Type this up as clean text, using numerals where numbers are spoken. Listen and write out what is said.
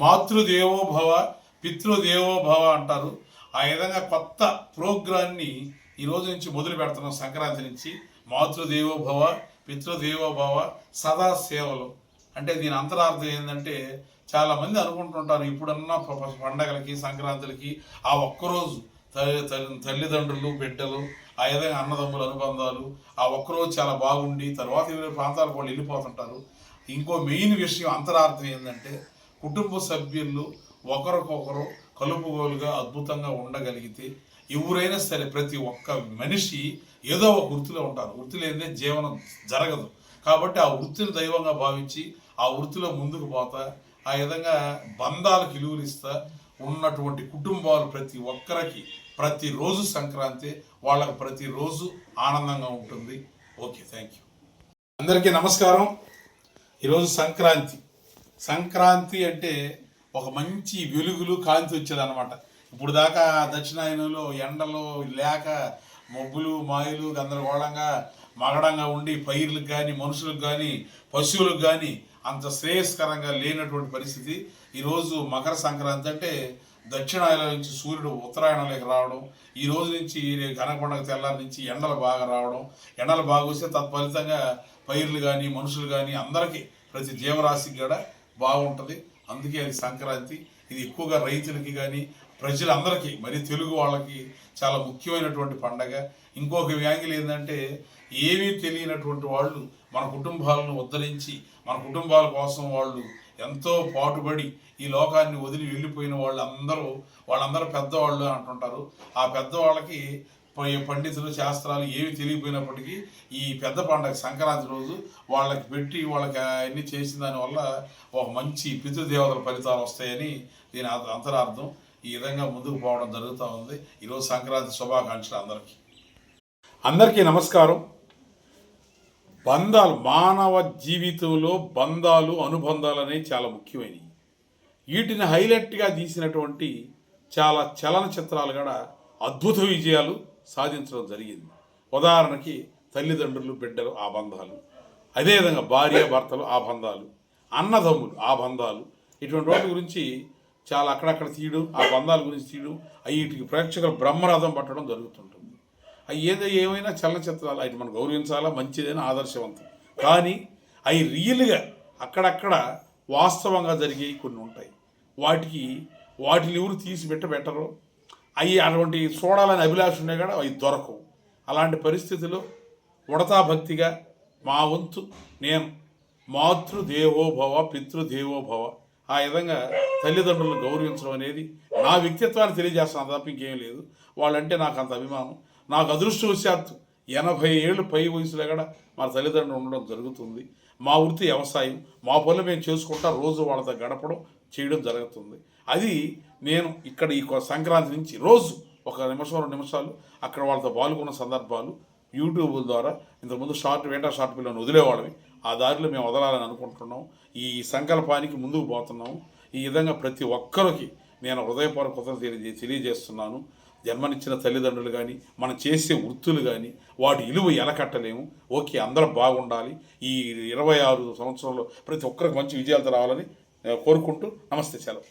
మాతృదేవో భవ పితృదేవో భవ అంటారు. ఆ విధంగా కొత్త ప్రోగ్రాన్ని ఈ రోజు నుంచి మొదలు పెడుతున్నాం. సంక్రాంతి నుంచి మాతృదేవో భవ పితృదేవో భవ సదా సేవలు అంటే దీని అంతరార్థం ఏంటంటే చాలామంది అనుకుంటుంటారు ఇప్పుడున్న పండగలకి సంక్రాంతులకి ఆ ఒక్కరోజు తల్లిదండ్రులు బిడ్డలు ఆ విధంగా అన్నదమ్ముల అనుబంధాలు ఆ ఒక్కరోజు చాలా బాగుండి తర్వాత వివిధ ప్రాంతాలకు వాళ్ళు వెళ్ళిపోతుంటారు. ఇంకో మెయిన్ విషయం అంతరార్థం ఏంటంటే కుటుంబ సభ్యులు ఒకరికొకరు కలుపుగోలుగా అద్భుతంగా ఉండగలిగితే ఎవరైనా సరే ప్రతి ఒక్క మనిషి ఏదో ఒక వృత్తిలో ఉంటారు. వృత్తి లేదే జీవనం జరగదు. కాబట్టి ఆ వృత్తిని దైవంగా భావించి ఆ వృత్తిలో ముందుకు పోతా ఆ విధంగా బంధాలకు విలువలిస్తా ఉన్నటువంటి కుటుంబాలు ప్రతి ఒక్కరికి ప్రతిరోజు సంక్రాంతి వాళ్ళకు ప్రతిరోజు ఆనందంగా ఉంటుంది. Okay, thank you. అందరికీ నమస్కారం. ఈరోజు సంక్రాంతి అంటే ఒక మంచి వెలుగులు కాంతి వచ్చేదన్నమాట. ఇప్పుడు దాకా దక్షిణాయనంలో ఎండలు లేక మబ్బులు మాయలు గందరగోళంగా మగడంగా ఉండి పైర్లకు కానీ మనుషులకు కానీ పశువులకు కానీ అంత శ్రేయస్కరంగా లేనటువంటి పరిస్థితి. ఈరోజు మకర సంక్రాంతి అంటే దక్షిణాయనం నుంచి సూర్యుడు ఉత్తరాయణంలోకి రావడం, ఈ రోజు నుంచి కనకొండ తెల్లారి నుంచి ఎండలు బాగా రావడం, ఎండలు బాగా వస్తే తత్ఫలితంగా పైర్లు కానీ మనుషులు కానీ అందరికీ ప్రతి జీవరాశికి కూడా బాగుంటుంది. అందుకే అది సంక్రాంతి. ఇది ఎక్కువగా రైతులకి కానీ ప్రజలందరికీ మరి తెలుగు వాళ్ళకి చాలా ముఖ్యమైనటువంటి పండగ. ఇంకొక వ్యాంగిల్ ఏంటంటే ఏమీ తెలియనటువంటి వాళ్ళు మన కుటుంబాలను ఉద్ధరించి మన కుటుంబాల కోసం వాళ్ళు ఎంతో పాటుపడి ఈ లోకాన్ని వదిలి వెళ్ళిపోయిన వాళ్ళందరూ పెద్దవాళ్ళు అంటుంటారు. ఆ పెద్దవాళ్ళకి పండితులు శాస్త్రాలు ఏమి తెలియపోయినప్పటికీ ఈ పెద్ద పండగ సంక్రాంతి రోజు వాళ్ళకి పెట్టి వాళ్ళకి అన్నీ చేసిన దానివల్ల ఒక మంచి పితృదేవతల ఫలితాలు వస్తాయని దీని అంతరార్థం. ఈ విధంగా ముందుకు పోవడం జరుగుతూ ఉంది. ఈరోజు సంక్రాంతి శుభాకాంక్షలు అందరికీ నమస్కారం. మానవ జీవితంలో బంధాలు అనుబంధాలు అనేవి చాలా ముఖ్యమైనవి. వీటిని హైలైట్గా తీసినటువంటి చాలా చలనచిత్రాలు కూడా అద్భుత విజయాలు సాధించడం జరిగింది. ఉదాహరణకి తల్లిదండ్రులు బిడ్డలు ఆ బంధాలు, అదేవిధంగా భార్య భర్తలు ఆ బంధాలు, అన్నదమ్ములు ఆ బంధాలు, ఇటువంటి వాటి గురించి చాలా అక్కడక్కడ తీయడం, ఆ బంధాల గురించి తీయడం, వీటికి ప్రేక్షకులు బ్రహ్మరథం పట్టడం జరుగుతుంటుంది. ఏమైనా చలనచిత్రాలు అవి మనం గౌరవించాలా, మంచిదైన ఆదర్శవంతం. కానీ అవి రియల్గా అక్కడక్కడ వాస్తవంగా జరిగేవి కొన్ని ఉంటాయి. వాటిని ఎవరు తీసి పెట్టరు. అటువంటి చూడాలని అభిలాష ఉన్నాయి కూడా అవి దొరకవు. అలాంటి పరిస్థితుల్లో ఉడతా భక్తిగా మా వంతు నేను మాతృదేవోభవ పితృదేవోభవ ఆ విధంగా తల్లిదండ్రులను గౌరవించడం అనేది నా వ్యక్తిత్వాన్ని తెలియజేస్తాను తప్ప ఇంకేం లేదు. వాళ్ళంటే నాకు అంత అభిమానం. నాకు అదృష్టవశాత్తు 80 ఏళ్ళు పై వయసులో కూడా మా తల్లిదండ్రులు ఉండడం జరుగుతుంది. మా వృత్తి వ్యవసాయం, మా పనులు మేము చేసుకుంటా రోజు వాళ్ళతో గడపడం చేయడం జరుగుతుంది. అది నేను ఇక్కడ ఈ సంక్రాంతి నుంచి రోజు 1 నిమిషం 2 నిమిషాలు అక్కడ వాళ్ళతో పాల్గొన్న సందర్భాలు యూట్యూబ్ ద్వారా ఇంతకుముందు వేటా షార్ట్ పిల్లని వదిలేవాళ్ళవి ఆ దారిలో మేము వదలాలని అనుకుంటున్నాం. ఈ సంకల్పానికి ముందుకు పోతున్నాము. ఈ విధంగా ప్రతి ఒక్కరికి నేను హృదయపూర్వక కృతజ్ఞతలు తెలియజేస్తున్నాను. జన్మనిచ్చిన తల్లిదండ్రులు కానీ మనం చేసే వృత్తులు కానీ వాటి విలువ ఎలకట్టలేము. ఓకే, అందరూ బాగుండాలి. ఈ 26 సంవత్సరంలో ప్రతి ఒక్కరికి మంచి విజయాలతో రావాలని కోరుకుంటూ నమస్తే, సెలవు.